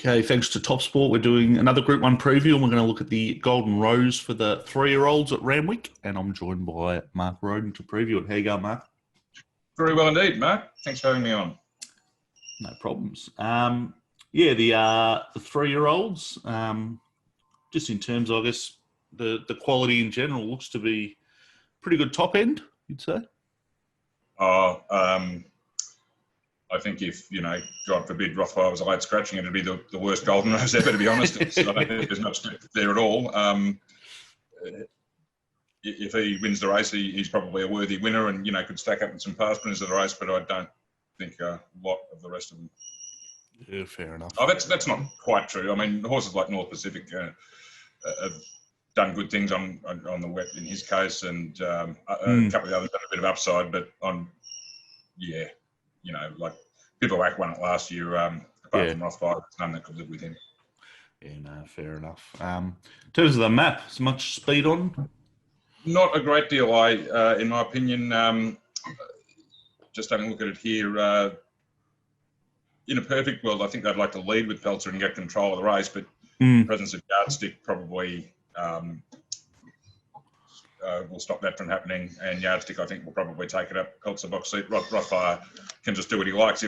Okay, thanks to TopSport, we're doing another Group 1 preview and we're going to look at the Golden Rose for the 3-year-olds at Randwick. And I'm joined by Mark Rhoden to preview it. How you going, Mark? Very well indeed, Mark. Thanks for having me on. No problems. The 3-year-olds, just in terms of, I guess, the quality in general looks to be pretty good top end, you'd say? I think if, God forbid, Rothwell was a late scratching, it'd be the worst Golden Rose ever, to be honest. So I don't think there's much there at all. If he wins the race, he's probably a worthy winner and, could stack up with some past winners of the race, but I don't think a lot of the rest of them. Yeah, fair enough. Oh, that's not quite true. I mean, horses like North Pacific have done good things on the wet in his case, and a couple of the others had a bit of upside, but like Bivouac won it last year. Apart from Rothwell, there's none that could live with him. Yeah, no, fair enough. In terms of the map, is much speed on? Not a great deal, in my opinion. Just having a look at it here, in a perfect world, I think they'd like to lead with Peltzer and get control of the race, but the presence of Yardstick probably will stop that from happening. And Yardstick, I think, will probably take it up. Peltzer box seat. Rothfire can just do what he likes.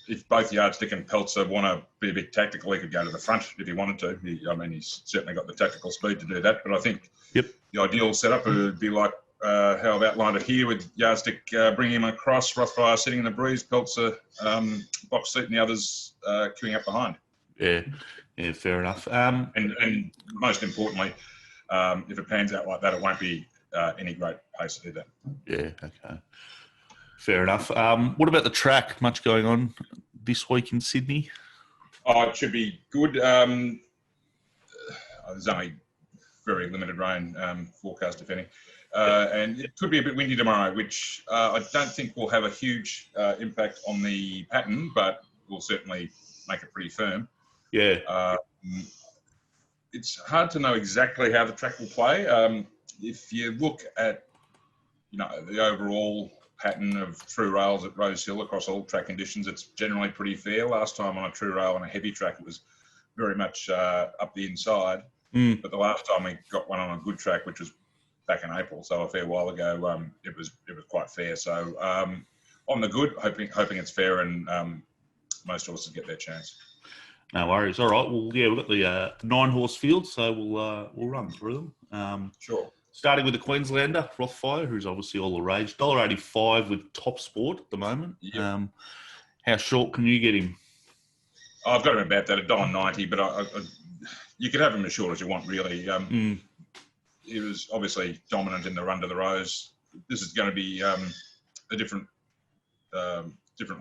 If both Yardstick and Peltzer want to be a bit tactical, he could go to the front if he wanted to. He's certainly got the tactical speed to do that. But I think the ideal setup would be like how I've outlined it here, with Yardstick bringing him across, Rothfire sitting in the breeze, Peltzer box seat, and the others queuing up behind. Yeah, fair enough. And most importantly, if it pans out like that, it won't be any great pace either. Yeah, okay. Fair enough. What about the track? Much going on this week in Sydney? Oh, it should be good. There's only very limited rain forecast, if any. And it could be a bit windy tomorrow, which I don't think will have a huge impact on the pattern, but will certainly make it pretty firm. Yeah. It's hard to know exactly how the track will play. If you look at, the overall pattern of true rails at Rose Hill across all track conditions, it's generally pretty fair. Last time on a true rail on a heavy track, it was very much up the inside. But the last time we got one on a good track, which was back in April, so a fair while ago, it was quite fair. So on the good, hoping it's fair and most horses get their chance. No worries. All right. Well, we've got the 9-horse field, so we'll run through them. Sure. Starting with the Queenslander, Rothfire, who's obviously all the rage. $1.85 with TopSport at the moment. Yep. How short can you get him? I've got him about that, $1.90, but you could have him as short as you want, really. He was obviously dominant in the run to the Rose. This is going to be a differently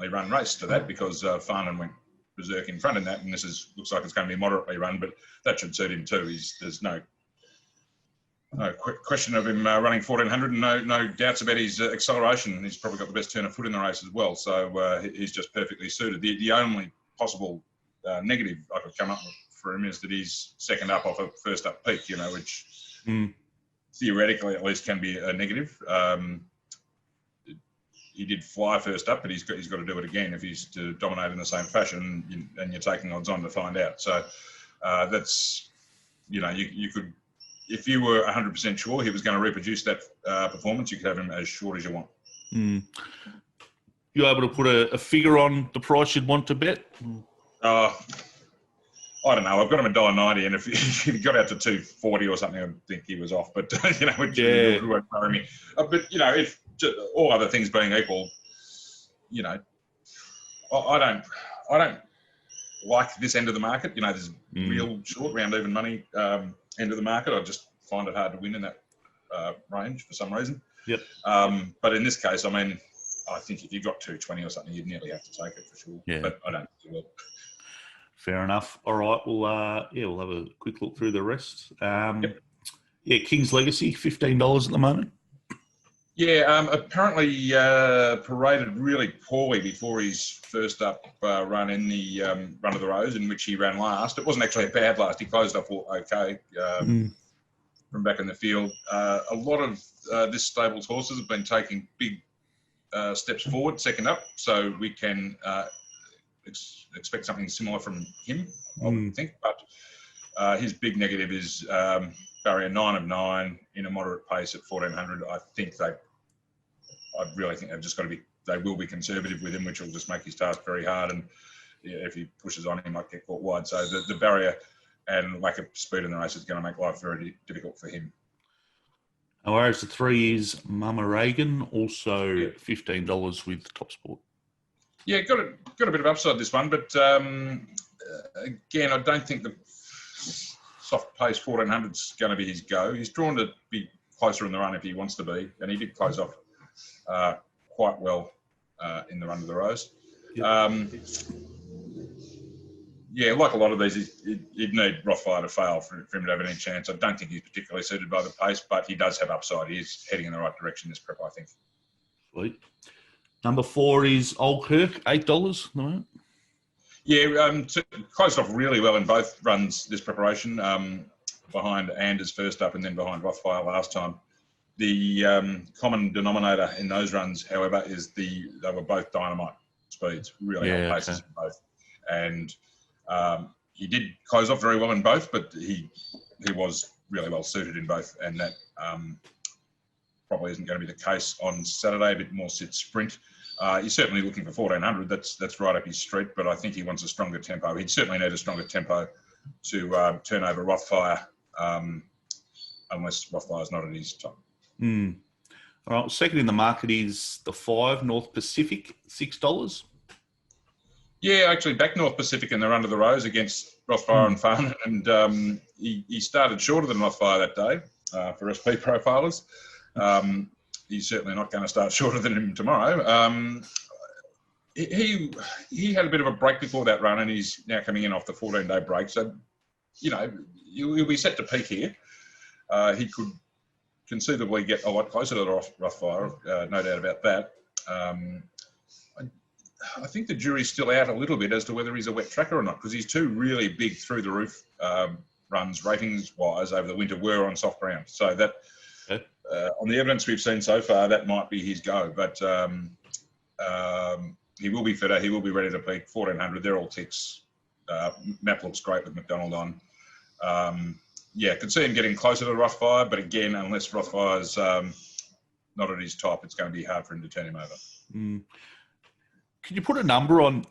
run race to that, because Farnan went berserk in front in that, and looks like it's going to be moderately run, but that should suit him too. There's no question of him running 1400, and no doubts about his acceleration. He's probably got the best turn of foot in the race as well, so he's just perfectly suited. The only possible negative I could come up with for him is that he's second up off a first up peak, which theoretically at least can be a negative. He did fly first up, but he's got to do it again if he's to dominate in the same fashion, and you're taking odds on to find out. So that's, you could, if you were 100% sure he was going to reproduce that performance, you could have him as short as you want. You able to put a figure on the price you'd want to bet? I don't know. I've got him at $1.90, and if he got out to $2.40 or something, I'd think he was off. But it won't worry me. But if all other things being equal, I don't like this end of the market. There's real short, round even money end of the market. I just find it hard to win in that range for some reason. Yep. But in this case, I think if you got $2.20 or something, you'd nearly have to take it for sure. Yeah. But I don't think you will. Fair enough. All right. We'll have a quick look through the rest. King's Legacy, $15 at the moment. Yeah, apparently paraded really poorly before his first up run in the Run of the Rose, in which he ran last. It wasn't actually a bad last. He closed off okay from back in the field. A lot of this stable's horses have been taking big steps forward, second up, so we can expect something similar from him, I would think. But his big negative is barrier 9 of 9 in a moderate pace at 1400. I really think they've just got to be. They will be conservative with him, which will just make his task very hard. And if he pushes on, he might get caught wide. So the barrier and lack of speed in the race is going to make life very difficult for him. Whereas the 3 is Mama Reagan, also $15 with TopSport. Yeah, got a bit of upside this one, but again, I don't think the soft pace 1400 is going to be his go. He's drawn to be closer in the run if he wants to be, and he did close off quite well in the run to the Rose. Yep. Like a lot of these, he'd need Rothfire to fail for him to have any chance. I don't think he's particularly suited by the pace, but he does have upside. He's heading in the right direction this prep, I think. Sweet. Number 4 is Old Kirk, $8 at the moment. Yeah, closed off really well in both runs this preparation, behind Anders first up and then behind Rothfire last time. The common denominator in those runs, however, is they were both dynamite speeds, really high paces in both. And he did close off very well in both, but he was really well suited in both, and that probably isn't going to be the case on Saturday. A bit more sit sprint. He's certainly looking for 1400. That's right up his street, but I think he wants a stronger tempo. He'd certainly need a stronger tempo to turn over Rothfire, unless Rothfire's not at his top. All right. Second in the market is the 5 North Pacific, $6. Yeah, actually back North Pacific in the run to the Rose against Rothfire and Farn, and he started shorter than Rothfire that day for SP profilers. He's certainly not going to start shorter than him tomorrow. He had a bit of a break before that run, and he's now coming in off the 14-day break. So, he'll be set to peak here. He could conceivably get a lot closer to the Rothfire, no doubt about that. I think the jury's still out a little bit as to whether he's a wet tracker or not, because he's 2 really big through-the-roof runs, ratings-wise, over the winter were on soft ground. So that, on the evidence we've seen so far, that might be his go. But he will be fitter. He will be ready to peak. 1400, they're all ticks. Map looks great with McDonald on. Could see him getting closer to Rothfire, but again, unless Rothfire's not at his top, it's going to be hard for him to turn him over. Can you put a number on,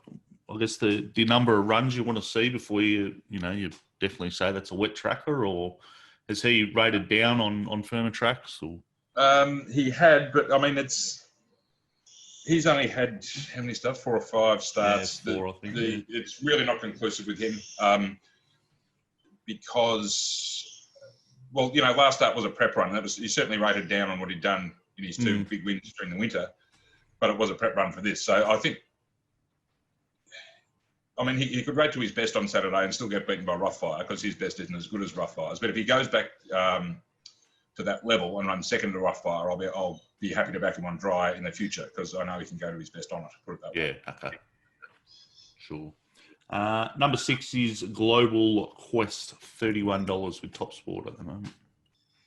I guess, the number of runs you want to see before you definitely say that's a wet tracker, or has he rated down on firmer tracks? Or he had, but I mean, he's only had how many starts? 4 or 5 starts. Yeah, 4, I think. It's really not conclusive with him because, last start was a prep run. He certainly rated down on what he'd done in his 2 big wins during the winter, but it was a prep run for this. So I think, he could rate to his best on Saturday and still get beaten by Rothfire because his best isn't as good as Rothfire's. But if he goes back to that level and runs second to Rothfire, I'll be happy to back him on dry in the future because I know he can go to his best on it, put it that way. Yeah, okay. Sure. Number 6 is Global Quest, $31 with TopSport at the moment.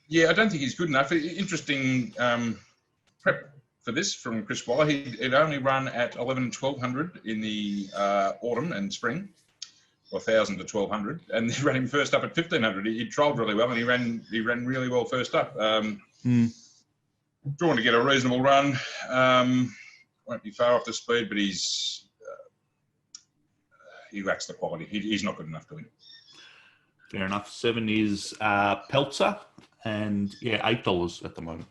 Yeah, I don't think he's good enough. Interesting prep for this from Chris Waller. He'd only run at 11 and 1200 in the autumn and spring, or 1000 to 1200, and they ran him first up at 1500. He trolled really well, and he ran really well first up. Drawn to get a reasonable run. Won't be far off the speed, but he lacks the quality. He's not good enough to win. Fair enough. 7 is Peltzer, and $8 at the moment.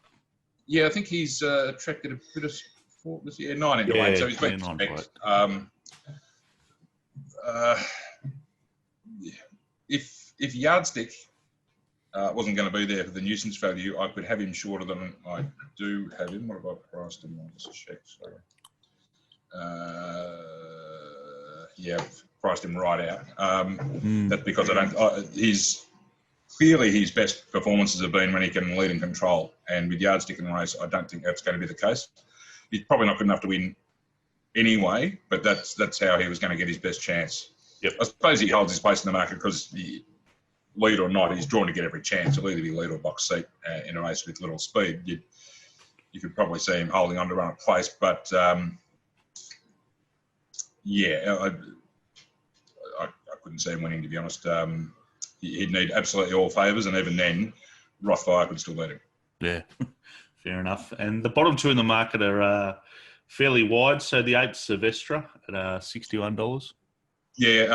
Yeah, I think he's attracted a bit of support this year. 9 into 8, so he's been respect. If Yardstick wasn't going to be there for the nuisance value, I could have him shorter than I do have him. What have I priced him on? Just check. Sorry. Priced him right out. That's because he's clearly his best performances have been when he can lead and control. And with Yardstick in the race, I don't think that's going to be the case. He's probably not good enough to win anyway, but that's how he was going to get his best chance. Yep. I suppose he holds his place in the market because lead or not, he's drawn to get every chance. He'll either be lead or box seat in a race with little speed. You could probably see him holding on to run a place, but Yeah, I couldn't see him winning, to be honest. He'd need absolutely all favours, and even then, Rothfire could still beat him. Yeah, fair enough. And the bottom two in the market are fairly wide. So the 8's of Estra at $61. Yeah,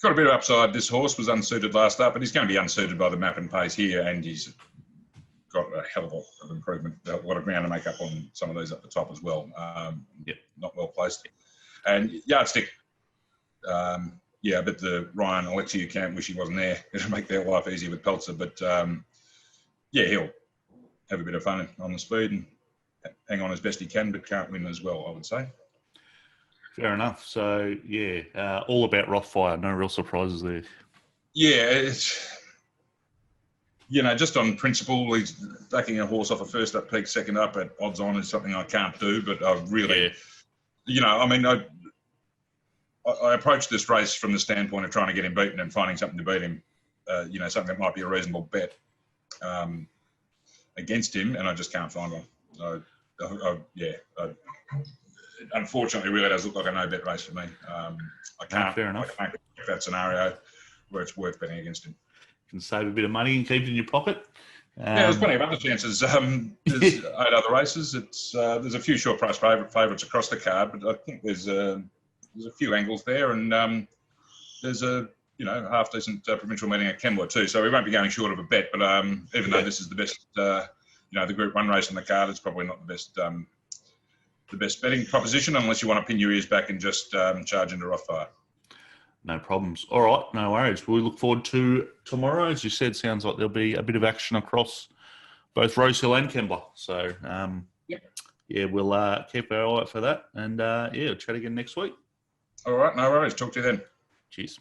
got a bit of upside. This horse was unsuited last up, but he's going to be unsuited by the map and pace here, and he's got a hell of a lot of improvement, a lot of ground to make up on some of these up the top as well. Not well placed. And Yardstick, but the Ryan Alexiou camp wish he wasn't there. It'll make their life easier with Peltzer, but he'll have a bit of fun on the speed and hang on as best he can, but can't win as well, I would say. Fair enough. So, all about Rothfire. No real surprises there. Yeah, it's, just on principle, he's backing a horse off a first up peak, second up at odds on is something I can't do, but I really, I approached this race from the standpoint of trying to get him beaten and finding something to beat him, something that might be a reasonable bet against him, and I just can't find one. So, unfortunately, it really does look like a no-bet race for me. I can't make that scenario where it's worth betting against him. You can save a bit of money and keep it in your pocket. There's plenty of other chances. There's 8 other races. There's a few short price favourites across the card, but I think there's a few angles there, and there's a half decent provincial meeting at Kembla too. So we won't be going short of a bet. But even though this is the best, the Group 1 race on the card, it's probably not the best betting proposition unless you want to pin your ears back and just charge into Rothfire. No problems. All right, no worries. We look forward to tomorrow. As you said, sounds like there'll be a bit of action across both Rosehill and Kembla. So, we'll keep our eye out for that. And, we'll chat again next week. All right, no worries. Talk to you then. Cheers.